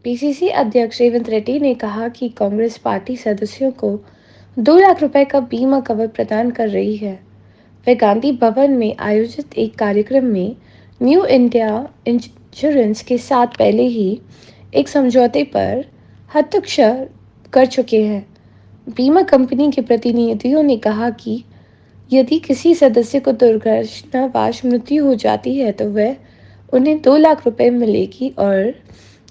PCC अध्यक्ष रेवंत रेड्डी ने कहा कि कांग्रेस पार्टी सदस्यों को 2 लाख रुपए का बीमा कवर प्रदान कर रही है। वे गांधी भवन में आयोजित एक कार्यक्रम में न्यू इंडिया इंश्योरेंस के साथ पहले ही एक समझौते पर हस्ताक्षर कर चुके हैं। बीमा कंपनी के प्रतिनिधियों ने कहा कि यदि किसी सदस्य को दुर्घटनावश मृत्यु हो जाती है तो वह उन्हें 2 लाख रुपए मिलेगी और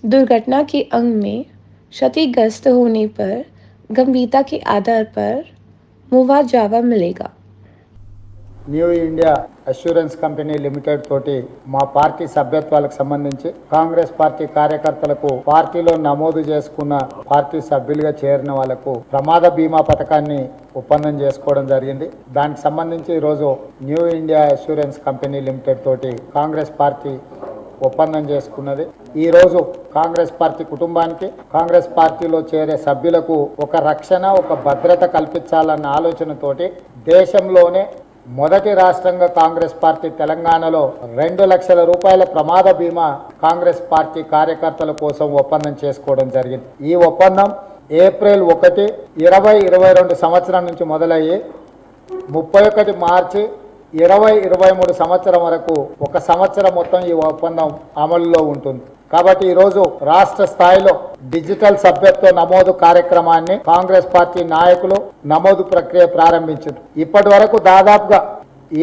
दुर्घटना के अंग में क्षतिग्रस्त होने पर गंभीरता के आधार पर मुआवजा मिलेगा। New India assurance company limited తోటి మా పార్టీ సభ్యత్వాలకు సంబంధించి కాంగ్రెస్ పార్టీ కార్యకర్తలకు పార్టీలో నమోదు చేసుకున్న పార్టీ సభ్యులుగా చేరిన వాళ్లకు ప్రమాద బీమా పథకాన్ని ఒప్పందం చేసుకోవడం జరిగింది. దానికి సంబంధించి ఈరోజు new India assurance company limited తోటి కాంగ్రెస్ పార్టీ ఒప్పందం చేసుకున్నది. ఈ రోజు కాంగ్రెస్ పార్టీ కుటుంబానికి కాంగ్రెస్ పార్టీలో చేరే సభ్యులకు ఒక రక్షణ ఒక భద్రత కల్పించాలన్న ఆలోచనతోటి దేశంలోనే మొదటి రాష్ట్రంగా కాంగ్రెస్ పార్టీ తెలంగాణలో 2 లక్షల రూపాయల ప్రమాద బీమా కాంగ్రెస్ పార్టీ కార్యకర్తల కోసం ఒప్పందం చేసుకోవడం జరిగింది. ఈ ఒప్పందం ఏప్రిల్ 1, 2022 సంవత్సరం నుంచి మొదలయ్యి 31 మార్చి 2023 సంవత్సరం వరకు ఒక సంవత్సరం మొత్తం ఈ ఒప్పందం అమలులో ఉంటుంది. కాబట్టి ఈరోజు రాష్ట్ర స్థాయిలో డిజిటల్ సభ్యత్వ నమోదు కార్యక్రమాన్ని కాంగ్రెస్ పార్టీ నాయకులు నమోదు ప్రక్రియ ప్రారంభించారు. ఇప్పటి వరకు దాదాపుగా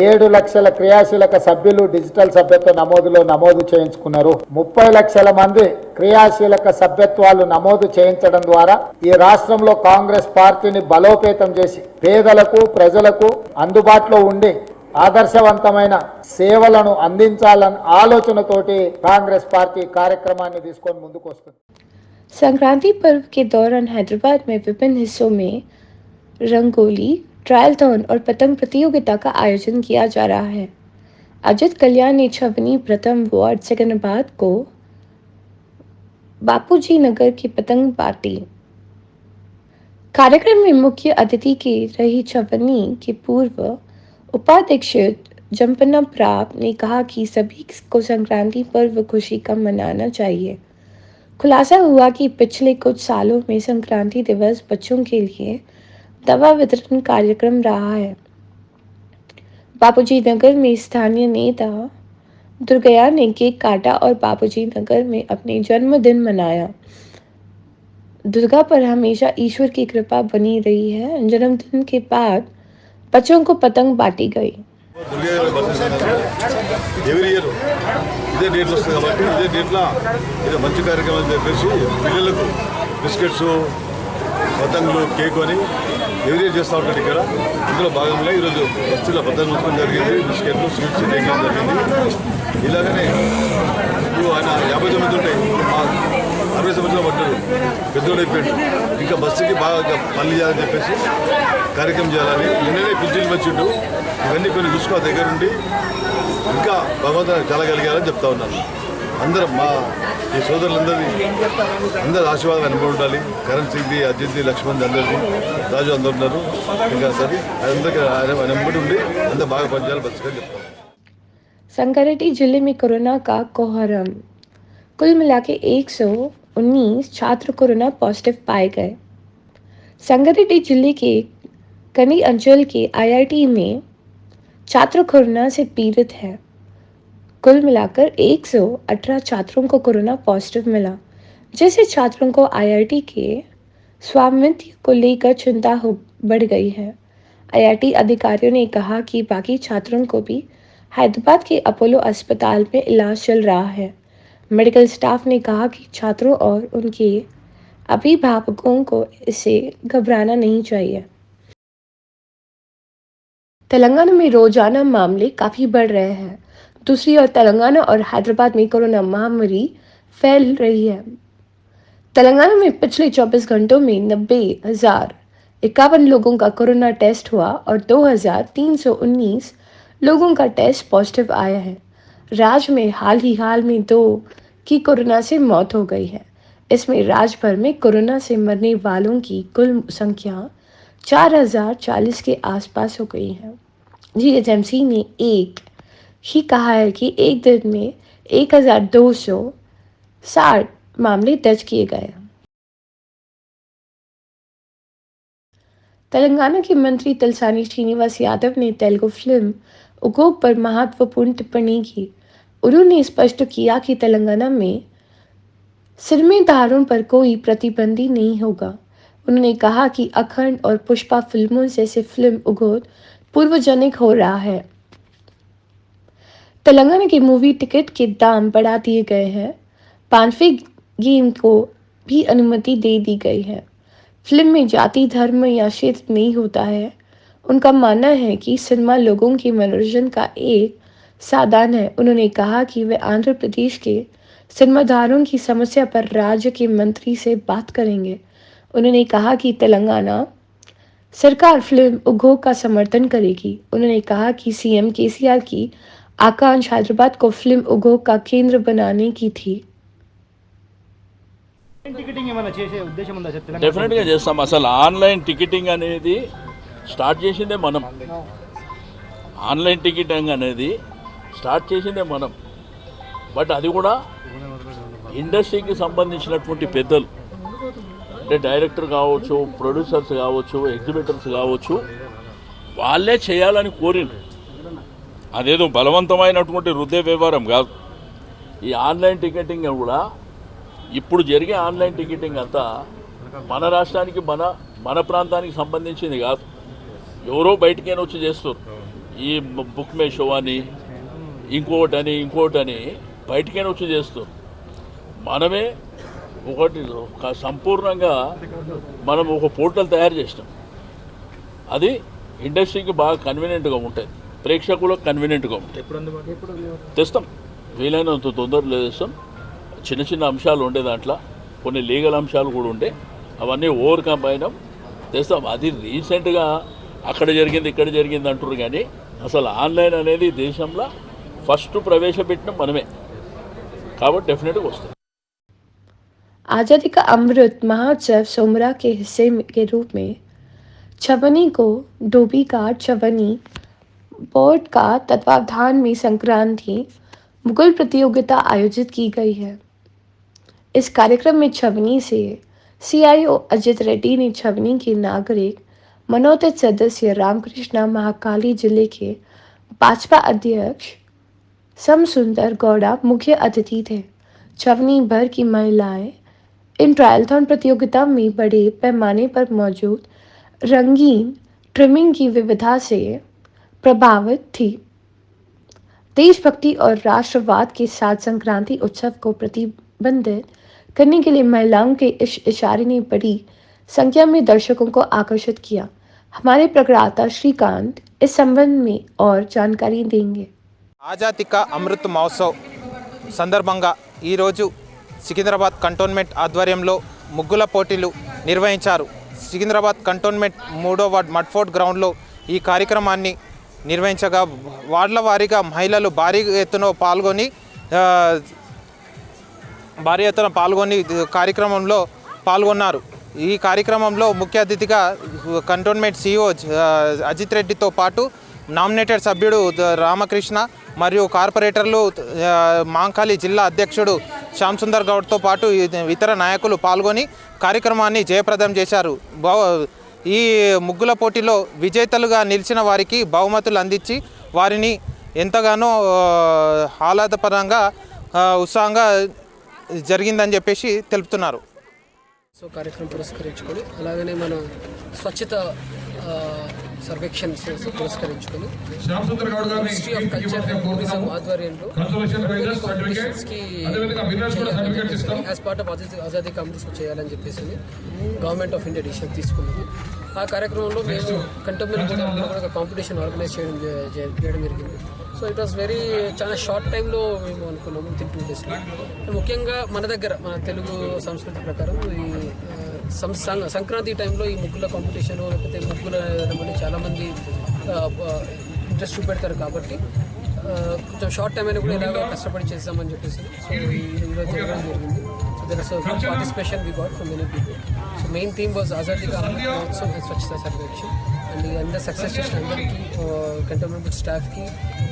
7 లక్షల క్రియాశీలక సభ్యులు డిజిటల్ సభ్యత్వ నమోదులో నమోదు చేయించుకున్నారు. 30 లక్షల మంది క్రియాశీలక సభ్యత్వాలు నమోదు చేయించడం ద్వారా ఈ రాష్ట్రంలో కాంగ్రెస్ పార్టీని బలోపేతం చేసి పేదలకు ప్రజలకు అందుబాటులో ఉండి ఆదర్శవంతమైన సేవలను అందించాలన్న ఆలోచనతోటి కాంగ్రెస్ పార్టీ కార్యక్రమాన్ని తీసుకొని ముందుకు వస్తుంది. संक्रांति पर्व के दौरान हैदराबाद में विभिन्न हिस्सों में रंगोली, ट्रायलथॉन और पतंग प्रतियोगिता का आयोजन किया जा रहा है। अजित कल्याण ने छवनी प्रथम वार्ड सिकंदराबाद को बापूजी नगर की पतंग बांटी। कार्यक्रम में मुख्य अतिथि के रही छवनी के पूर्व उपाध्यक्ष जम्पना प्राप ने कहा कि सभी को संक्रांति पर्व खुशी का मनाना चाहिए। खुलासा हुआ कि पिछले कुछ सालों में संक्रांति दिवस बच्चों के लिए दवा वितरण कार्यक्रम रहा है। बापूजी नगर में स्थानीय नेता दुर्गया ने केक काटा और बापूजी नगर में अपने जन्मदिन मनाया। दुर्गा पर हमेशा ईश्वर की कृपा बनी रही है। जन्मदिन के बाद बच्चों को पतंग बांटी गई। ఎవ్రీ ఇయర్ ఇదే డేట్లు వస్తుంది కాబట్టి ఇదే డేట్లో ఇది మంచి కార్యక్రమం అని చెప్పేసి పిల్లలకు బిస్కెట్స్ పతంగులు కేక్ అని ఎవ్రీ ఇయర్ చేస్తూ ఉంటాడు ఇక్కడ. ఇందులో భాగంగా ఈరోజు బస్తీలో పతంగులు ఉంచడం జరిగింది, బిస్కెట్లు స్వీట్స్ చేయడం జరిగింది. ఇలాగనే ఇప్పుడు ఆయన 59 ఉంటాయి, 60 సంవత్సరాలు పడ్డాడు, పెద్దోడు అయిపోయాడు. ఇంకా బస్సుకి బాగా పని చేయాలని చెప్పేసి కార్యక్రమం చేయాలని నిన్ననే పింఛన్లు వచ్చిండు. ఇవన్నీ కొన్ని చూసుకో దగ్గర ఉండి ఇంకా భగవంతుని కలగలిగారని చెప్తా ఉన్నాను. అందరం మా ఈ సోదరులందరినీ అందరి ఆశీర్వాదం అనుభవం ఉండాలి. కరణ్ సింగ్ది, అజిత్ది, లక్ష్మణ్ అందరిది, రాజు అందరు ఉన్నారు. ఇంకా సరే అందరికీ ఆయన ఎంబడి ఉండి అందరూ బాగా పనిచేయాలి బస్సుగా చెప్తాను. संगारेड्डी जिले में कोरोना का कोहराम। कुल मिला के 119 छात्र कोरोना पॉजिटिव पाए गए। संगारेड्डी जिले के कनी अंचल के आईआईटी में छात्र कोरोना से पीड़ित हैं। कुल मिलाकर 118 छात्रों को कोरोना पॉजिटिव मिला, जिससे छात्रों को आईआईटी के स्वामित्व को लेकर चिंता बढ़ गई है। आईआईटी अधिकारियों ने कहा कि बाकी छात्रों को भी हैदराबाद के अपोलो अस्पताल में इलाज चल रहा है। मेडिकल स्टाफ ने कहा कि छात्रों और उनके अभिभावकों को इससे घबराना नहीं चाहिए। तेलंगाना में रोजाना मामले काफ़ी बढ़ रहे हैं। दूसरी ओर तेलंगाना और हैदराबाद में कोरोना महामारी फैल रही है। तेलंगाना में पिछले 24 घंटों में 90,051 लोगों का कोरोना टेस्ट हुआ और 2,319 लोगों का टेस्ट पॉजिटिव आया है। राज्य में हाल में 2 की कोरोना से मौत हो गई है। इसमें राज्य भर में कोरोना से मरने वालों की कुल संख्या 4,040 के आसपास हो गई है। जीएचएमसी ने एक ही कहा है कि एक दिन में 1,260 मामले दर्ज किए गए। तेलंगाना के मंत्री तलसानी श्रीनिवास यादव ने तेलुगु फिल्म उद्योग पर महत्वपूर्ण टिप्पणी की। उन्होंने स्पष्ट किया कि तेलंगाना में सिनेमाघरों पर कोई प्रतिबंध नहीं होगा। उन्होंने कहा कि अखंड और पुष्पा फिल्मों जैसे फिल्म उद्योग पूर्वजनिक हो रहा है। तेलंगाना के मूवी टिकट के दाम बढ़ा दिए गए हैं। 5वें गेम को भी अनुमति दे दी गई है। फिल्म में जाति, धर्म या क्षेत्र नहीं होता है। उनका मानना है कि सिनेमा लोगों के मनोरंजन का एक साधन है। उन्होंने कहा कि वे आंध्र प्रदेश के सिनेमाघरों की समस्या पर राज्य के मंत्री से बात करेंगे। उन्होंने कहा कि तेलंगाना सरकार फिल्म उद्योग का समर्थन करेगी। उन्होंने कहा कि सीएम केसीआर की आकांक्षा हैदराबाद को फिल्म उद्योग का केंद्र बनाने की थी। డెఫినెట్గా చేస్తాం. అసలు ఆన్లైన్ టికెటింగ్ అనేది స్టార్ట్ చేసిందే మనం. ఆన్లైన్ టికెటింగ్ అనేది స్టార్ట్ చేసిందే మనం. బట్ అది కూడా ఇండస్ట్రీకి సంబంధించినటువంటి పెద్దలు, అంటే డైరెక్టర్ కావచ్చు, ప్రొడ్యూసర్స్ కావచ్చు, ఎగ్జిబిటర్స్ కావచ్చు, వాళ్ళే చేయాలని కోరిండ్రు. అదేదో బలవంతమైనటువంటి వృద్ధే వ్యవహారం కాదు. ఈ ఆన్లైన్ టికెటింగ్ కూడా ఇప్పుడు జరిగే ఆన్లైన్ టికెటింగ్ అంతా మన రాష్ట్రానికి మన ప్రాంతానికి సంబంధించింది కాదు. ఎవరో బయటికైనా వచ్చి చేస్తారు. ఈ బుక్ మే షో అని ఇంకోటని బయటికైనా వచ్చి చేస్తారు. మనమే ఒకటి సంపూర్ణంగా మనం ఒక పోర్టల్ తయారు చేసినాం. అది ఇండస్ట్రీకి బాగా కన్వీనియంట్గా ఉంటుంది, ప్రేక్షకులకు కన్వీనియంట్గా ఉంటుంది. తెస్తాం, వీలైనంత తొందరలో తెస్తాం. చిన్న చిన్న అంశాలు ఉండే దాంట్లో కొన్ని లీగల్ అంశాలు కూడా ఉండే, అవన్నీ ఓవర్కమ్ అయినాం, తెస్తాం. అది రీసెంట్గా అక్కడ జరిగింది ఇక్కడ జరిగింది అంటారు, కానీ అసలు ఆన్లైన్ అనేది దేశంలో ఫస్ట్ ప్రవేశపెట్టిన మనమే కాబట్టి డెఫినెట్గా వస్తుంది. आज़ादी का अमृत महोत्सव सोमरा के हिस्से के रूप में छवनी को डोबी घाट छवनी बोर्ड का तत्वावधान में संक्रांति मुगल प्रतियोगिता आयोजित की गई है। इस कार्यक्रम में छवनी से सीआईओ अजित रेड्डी ने छवनी के नागरिक मनोनीत सदस्य रामकृष्णा महाकाली जिले के भाजपा अध्यक्ष समसुंदर गौड़ा मुख्य अतिथि थे। छवनी भर की महिलाएं इन ट्रायलथॉन प्रतियोगिता में बड़े पैमाने पर मौजूद रंगीन ट्रिमिंग की विविधता से प्रभावित थी। देशभक्ति और राष्ट्रवाद के साथ संक्रांति उत्सव को प्रतिबंधित करने के लिए महिलाओं के इस इशारे ने बड़ी संख्या में दर्शकों को आकर्षित किया। हमारे प्रवक्ता श्रीकांत इस संबंध में और जानकारी देंगे। ఆజాదీ కా అమృత్ మహోత్సవ్ సందర్భంగా ఈరోజు సికింద్రాబాద్ కంటోన్మెంట్ ఆధ్వర్యంలో ముగ్గుల పోటీలు నిర్వహించారు. సికింద్రాబాద్ కంటోన్మెంట్ 3వ వార్డ్ మడ్ఫోర్డ్ గ్రౌండ్లో ఈ కార్యక్రమాన్ని నిర్వహించగా వార్డుల వారీగా మహిళలు భారీ ఎత్తున పాల్గొని కార్యక్రమంలో పాల్గొన్నారు. ఈ కార్యక్రమంలో ముఖ్య అతిథిగా కంటోన్మెంట్ సిఇఓ అజిత్ రెడ్డితో పాటు నామినేటెడ్ సభ్యుడు రామకృష్ణ మరియు కార్పొరేటర్లు మాంకాళి జిల్లా అధ్యక్షుడు శ్యామ్ సుందర్ గౌడ్తో పాటు ఇతర నాయకులు పాల్గొని కార్యక్రమాన్ని జయప్రదం చేశారు. ఈ ముగ్గుల పోటీలో విజేతలుగా నిలిచిన వారికి బహుమతులు అందించి వారిని ఎంతగానో ఆహ్లాదపరంగా ఉత్సాహంగా జరిగిందని చెప్పేసి తెలుపుతున్నారు. సో కార్యక్రమం పురస్కరించుకొని అలాగనే మన స్వచ్ఛత సర్వేక్షణ పురస్కరించుకొని ministry of culture and tourism ఆధ్వర్యంలో కాంపిటీషన్స్కి as part of Azadi ka Amrit చేయాలని చెప్పేసి గవర్నమెంట్ ఆఫ్ ఇండియా డిసిషన్ తీసుకున్నది. ఆ కార్యక్రమంలో మేము కంటోన్మెంట్ కూడా కాంపిటీషన్ ఆర్గనైజ్ చేయడం జరిగింది. సో ఇట్ వాస్ చాలా షార్ట్ టైంలో మేము అనుకున్నాము, వితిన్ 2 days. ముఖ్యంగా మన దగ్గర మన తెలుగు సంస్కృతి ప్రకారం ఈ సంక్రాంతి టైంలో ఈ ముగ్గుల కాంపిటీషన్ లేకపోతే ముగ్గుల చాలామంది ఇంట్రెస్ట్ చూపెడతారు కాబట్టి కొంచెం షార్ట్ టైం అయినా కూడా ఇలాగ కష్టపడి చేస్తామని చెప్పేసి సో ఈరోజు జరగడం జరిగింది. So there is participation we got from many people. So main theme was Azadi ka Amrit Mahotsav and స్వచ్ఛత సర్వేక్షణ. అండ్ అందరూ సక్సెస్ చేసిన అందరికీ కంటోన్మెంట్ స్టాఫ్కి,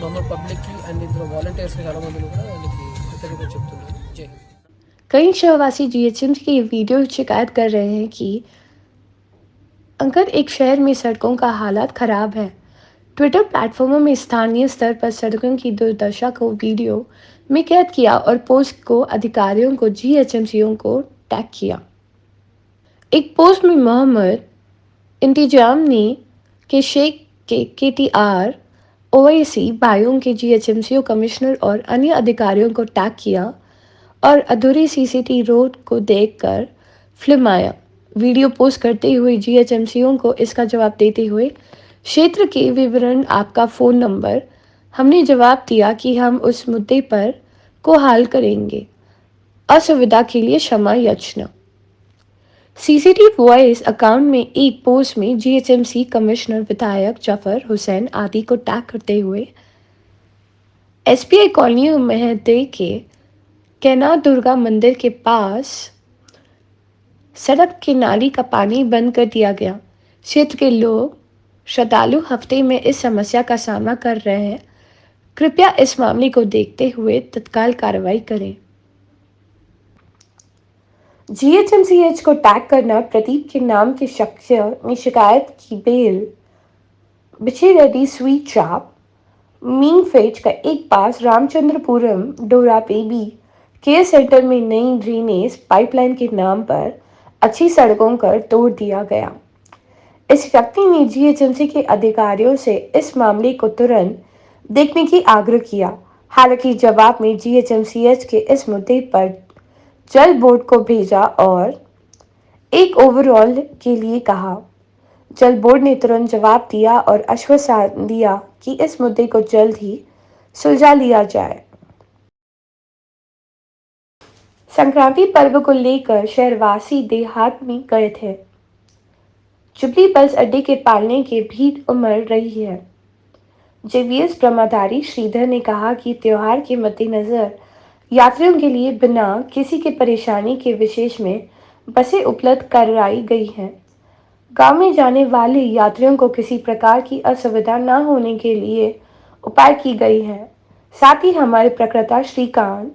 నార్మల్ పబ్లిక్కి అండ్ ఇందులో వాలంటీర్స్కి చాలామందిని కూడా వాళ్ళకి కృతజ్ఞతలు చెప్తున్నాను. జై హింద్. कई शहरवासी जीएचएमसी की ये वीडियो शिकायत कर रहे हैं कि अगर एक शहर में सड़कों का हालात खराब है। ट्विटर प्लेटफॉर्मों में स्थानीय स्तर पर सड़कों की दुर्दशा को वीडियो में कैद किया और पोस्ट को अधिकारियों को जीएचएमसीओ को टैग किया। एक पोस्ट में मोहम्मद इंतजाम ने के शेख के केटीआर ओवैसी भाइयों के जीएचएमसीओ कमिश्नर और अन्य अधिकारियों को टैग किया और अधूरी सीसीटी रोड को देखकर फिल्माया। वीडियो पोस्ट करते हुए जीएचएमसीओ को इसका जवाब देते हुए क्षेत्र के विवरण, आपका फ़ोन नंबर, हमने जवाब दिया कि हम उस मुद्दे पर को हल करेंगे। असुविधा के लिए क्षमा याचना। सीसीटी वॉइस अकाउंट में एक पोस्ट में जीएचएमसी कमिश्नर, विधायक जफर हुसैन आदि को टैग करते हुए एसबीआई कॉलोनी महते के कैना दुर्गा मंदिर के पास सड़क की नाली का पानी बंद कर दिया गया। क्षेत्र के लोग श्रद्धालु हफ्ते में इस समस्या का सामना कर रहे हैं। कृपया इस मामले को देखते हुए तत्काल कार्रवाई करें। जीएचएमसीएच को टैग करना प्रदीप के नाम के शख्स ने शिकायत की। बेल बिछे ready sweet shop mean phase का एक पास रामचंद्रपुरम डोरा बेबी केयर सेंटर में नई ड्रेनेज पाइपलाइन के नाम पर अच्छी सड़कों पर तोड़ दिया गया। इस व्यक्ति ने जीएचएमसी के अधिकारियों से इस मामले को तुरंत देखने की आग्रह किया। हालांकि जवाब में जीएचएमसीएच के इस मुद्दे पर जल बोर्ड को भेजा और एक ओवरऑल के लिए कहा। जल बोर्ड ने तुरंत जवाब दिया और आश्वासन दिया कि इस मुद्दे को जल्द ही सुलझा लिया जाए। संक्रांति पर्व को लेकर शहरवासी देहात में गए थे। जुबली बस अड्डे के पालने की भीड़ उमड़ रही है। जेवीएस ब्रह्मधारी श्रीधर ने कहा कि त्योहार के मद्देनजर यात्रियों के लिए बिना किसी के परेशानी के विशेष में बसें उपलब्ध कराई गई हैं। गांव में जाने वाले यात्रियों को किसी प्रकार की असुविधा न होने के लिए उपाय की गई है। साथ ही हमारे प्रवक्ता श्रीकांत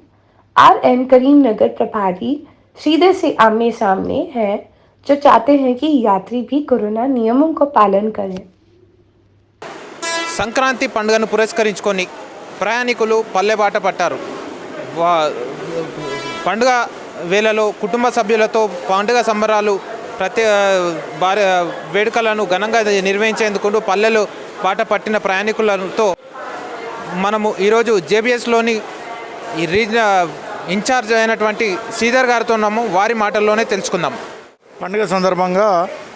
आरएन करीमनगर प्रभारी श्रीधर से आमने सामने हैं, जो चाहते हैं कि यात्री भी कोरोना नियमों को पालन करें। సంక్రాంతి పండుగను పురస్కరించుకొని ప్రయాణికులు పల్లెబాట పట్టారు. పండుగ వేళలో కుటుంబ సభ్యులతో పండుగ సంబరాలు వేడుకలను ఘనంగా నిర్వహించేందుకు పల్లెలు బాట పట్టిన ప్రయాణికులతో మనము ఈరోజు జేబీఎస్లోని ఈ రీజనల్ ఇన్ఛార్జ్ అయినటువంటి శ్రీధర్ గారితో ఉన్నాము. వారి మాటల్లోనే తెలుసుకుందాం. పండుగ సందర్భంగా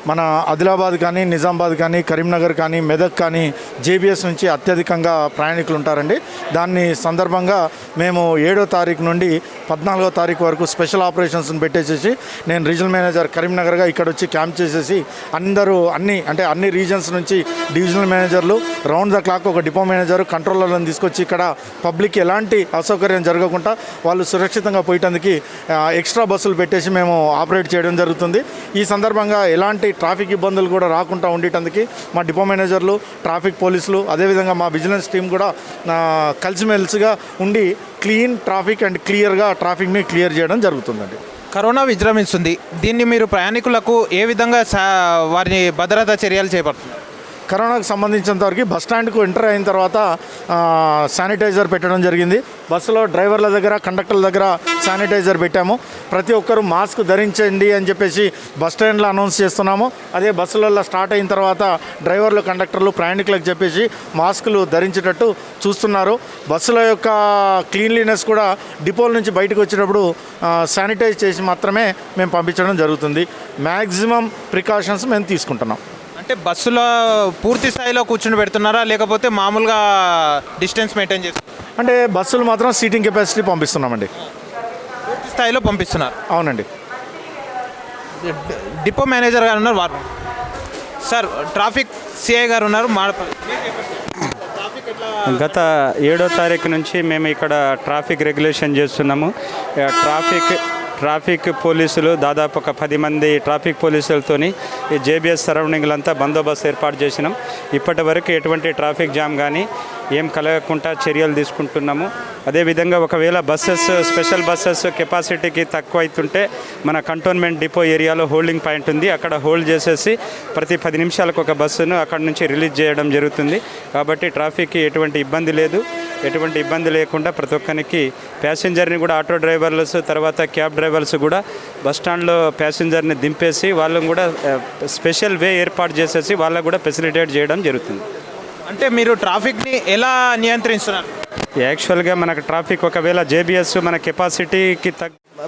మన ఆదిలాబాద్ కానీ, నిజామాబాద్ కానీ, కరీంనగర్ కానీ, మెదక్ కానీ జేబీఎస్ నుంచి అత్యధికంగా ప్రయాణికులు ఉంటారండి. దాన్ని సందర్భంగా మేము 7వ తారీఖు నుండి 14వ తారీఖు వరకు స్పెషల్ ఆపరేషన్స్ని పెట్టేసేసి నేను రీజనల్ మేనేజర్ కరీంనగర్గా ఇక్కడ వచ్చి క్యాంప్ చేసేసి అన్ని రీజన్స్ నుంచి డివిజనల్ మేనేజర్లు రౌండ్ ద క్లాక్ ఒక డిపో మేనేజర్ కంట్రోలర్లను తీసుకొచ్చి ఇక్కడ పబ్లిక్ ఎలాంటి అసౌకర్యం జరగకుండా వాళ్ళు సురక్షితంగా పోయటానికి ఎక్స్ట్రా బస్సులు పెట్టేసి మేము ఆపరేట్ చేయడం జరుగుతుంది. ఈ సందర్భంగా ఎలాంటి ట్రాఫిక్ ఇబ్బందులు కూడా రాకుండా ఉండేటందుకు మా డిపో మేనేజర్లు, ట్రాఫిక్ పోలీసులు, అదేవిధంగా మా విజిలెన్స్ టీం కూడా కలిసిమెలిసిగా ఉండి క్లీన్ ట్రాఫిక్ అండ్ క్లియర్గా ట్రాఫిక్ని క్లియర్ చేయడం జరుగుతుందండి. కరోనా విజృంభిస్తుంది. దీన్ని మీరు ప్రయాణికులకు ఏ విధంగా వారి భద్రతా చర్యలు చేపడుతున్నారు? కరోనాకు సంబంధించినంతవరకు బస్ స్టాండ్కు ఎంటర్ అయిన తర్వాత శానిటైజర్ పెట్టడం జరిగింది. బస్సులో డ్రైవర్ల దగ్గర, కండక్టర్ల దగ్గర శానిటైజర్ పెట్టాము. ప్రతి ఒక్కరూ మాస్క్ ధరించండి అని చెప్పేసి బస్ స్టాండ్లో అనౌన్స్ చేస్తున్నాము. అదే బస్సులలో స్టార్ట్ అయిన తర్వాత డ్రైవర్లు, కండక్టర్లు ప్రయాణికులకు చెప్పేసి మాస్కులు ధరించేటట్టు చూస్తున్నారు. బస్సుల యొక్క క్లీన్లీనెస్ కూడా డిపోల నుంచి బయటకు వచ్చేటప్పుడు శానిటైజ్ చేసి మాత్రమే మేము పంపించడం జరుగుతుంది. మ్యాక్సిమం ప్రికాషన్స్ మేము తీసుకుంటున్నాం. అంటే బస్సులో పూర్తి స్థాయిలో కూర్చుని పెడుతున్నారా, లేకపోతే మామూలుగా డిస్టెన్స్ మెయింటైన్ చేస్తున్నారు? అంటే బస్సులు మాత్రం సీటింగ్ కెపాసిటీ పంపిస్తున్నామండి. పూర్తి స్థాయిలో పంపిస్తున్నారు. అవునండి. డిపో మేనేజర్ గారు ఉన్నారు, వారు సార్ ట్రాఫిక్ సిఐ గారు ఉన్నారు. గత 7వ తారీఖు నుంచి మేము ఇక్కడ ట్రాఫిక్ రెగ్యులేషన్ చేస్తున్నాము. ట్రాఫిక్ పోలీసులు దాదాపు ఒక 10 మంది ట్రాఫిక్ పోలీసులతోని ఈ జేబీఎస్ సరౌండింగ్లంతా బందోబస్తు ఏర్పాటు చేసినాం. ఇప్పటి వరకు ఎటువంటి ట్రాఫిక్ జామ్ కానీ ఏం కలగకుండా చర్యలు తీసుకుంటున్నాము. అదేవిధంగా ఒకవేళ బస్సెస్ స్పెషల్ బస్సెస్ కెపాసిటీకి తక్కువ అవుతుంటే మన కంటోన్మెంట్ డిపో ఏరియాలో హోల్డింగ్ పాయింట్ ఉంది. అక్కడ హోల్డ్ చేసేసి ప్రతి 10 నిమిషాలకు ఒక బస్సును అక్కడ నుంచి రిలీజ్ చేయడం జరుగుతుంది. కాబట్టి ట్రాఫిక్కి ఎటువంటి ఇబ్బంది లేదు. ఎటువంటి ఇబ్బంది లేకుండా ప్రతి ఒక్కరికి ప్యాసింజర్ని కూడా ఆటో డ్రైవర్స్ తర్వాత క్యాబ్ డ్రైవర్స్ కూడా బస్టాండ్లో ప్యాసింజర్ని దింపేసి వాళ్ళని కూడా స్పెషల్ వే ఏర్పాటు చేసేసి వాళ్ళకు కూడా ఫెసిలిటేట్ చేయడం జరుగుతుంది. అంటే మీరు ట్రాఫిక్ని ఎలా నియంత్రిస్తున్నారు? యాక్చువల్గా మనకు ట్రాఫిక్ ఒకవేళ జేబీఎస్ మన కెపాసిటీకి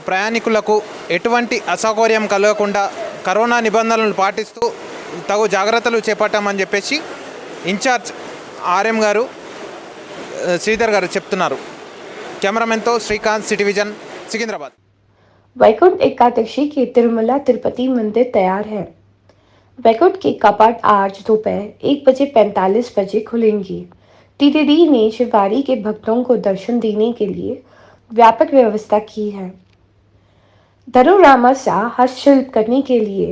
ప్రయాణికులకు ఎటువంటి అసౌకర్యం కలగకుండా కరోనా నిబంధనలను పాటిస్తూ తగు జాగ్రత్తలు చేపట్టామని చెప్పేసి ఇన్ఛార్జ్ ఆర్ఎం గారు శ్రీధర్ గారు చెప్తున్నారు. కెమెరామెన్తో శ్రీకాంత్, సిటీ విజన్, సికింద్రాబాద్. वैकुंठ एकादशी के तिरुमला तिरुपति मंदिर तैयार है। वैकुंठ के कपाट आज दोपहर 1:45 खुलेंगी। टीटीडी ने शिववारी के भक्तों को दर्शन देने के लिए व्यापक व्यवस्था की है। धनुरामा सा हस्तशिल्प करने के लिए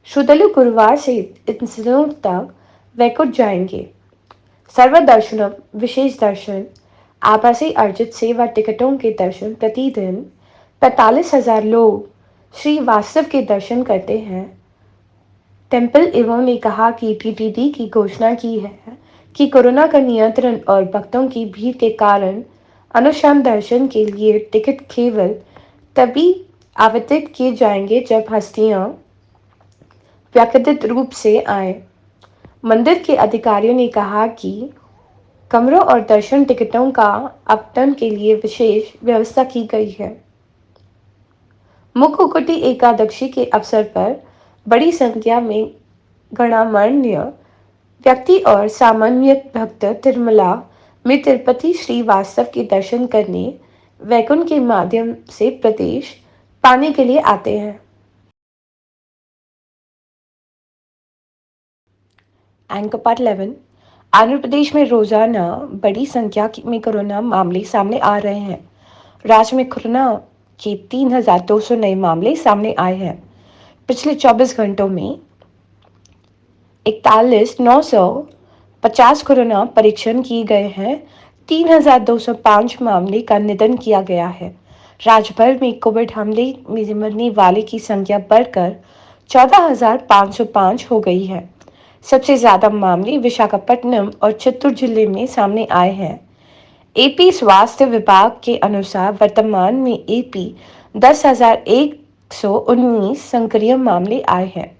श्रद्धालु गुरुवार से इन दिनों तक वैकुंठ जाएंगे। सर्वदर्शनम, विशेष दर्शन, आभासी अर्जित सेवा टिकटों के दर्शन प्रतिदिन 45,000 लोग श्री वास्तव के दर्शन करते हैं। टेम्पल एवं ने कहा कि टीटीडी की घोषणा की है कि कोरोना का नियंत्रण और भक्तों की भीड़ के कारण अनुशाम दर्शन के लिए टिकट केवल तभी आवंटित किए जाएंगे जब हस्तियां व्यक्तिगत रूप से आए। मंदिर के अधिकारियों ने कहा कि कमरों और दर्शन टिकटों का आवंटन के लिए विशेष व्यवस्था की गई है। मुखकुटी एकादशी के अवसर पर बड़ी संख्या में गणमान्य व्यक्ति और सामान्य भक्त तिरुमला में तिरुपति श्री वास्तव के दर्शन करने वैकुंठ के माध्यम से प्रदेश पाने के लिए आते हैं। Anchor part 11। आंध्र प्रदेश में रोजाना बड़ी संख्या में कोरोना मामले सामने आ रहे हैं। राज्य में कोरोना के 3,200 नए मामले सामने आए हैं। पिछले 24 घंटों में 41,950 कोरोना परीक्षण किए गए हैं। 3,205 मामले का निदान किया गया है। राज्य भर में कोविड हमले में मरने वाले की संख्या बढ़कर 14,505 हो गई है। सबसे ज्यादा मामले विशाखापट्टनम और चित्तूर जिले में सामने आए हैं। एपी स्वास्थ्य विभाग के अनुसार वर्तमान में एपी 10,119 सक्रिय मामले आए हैं।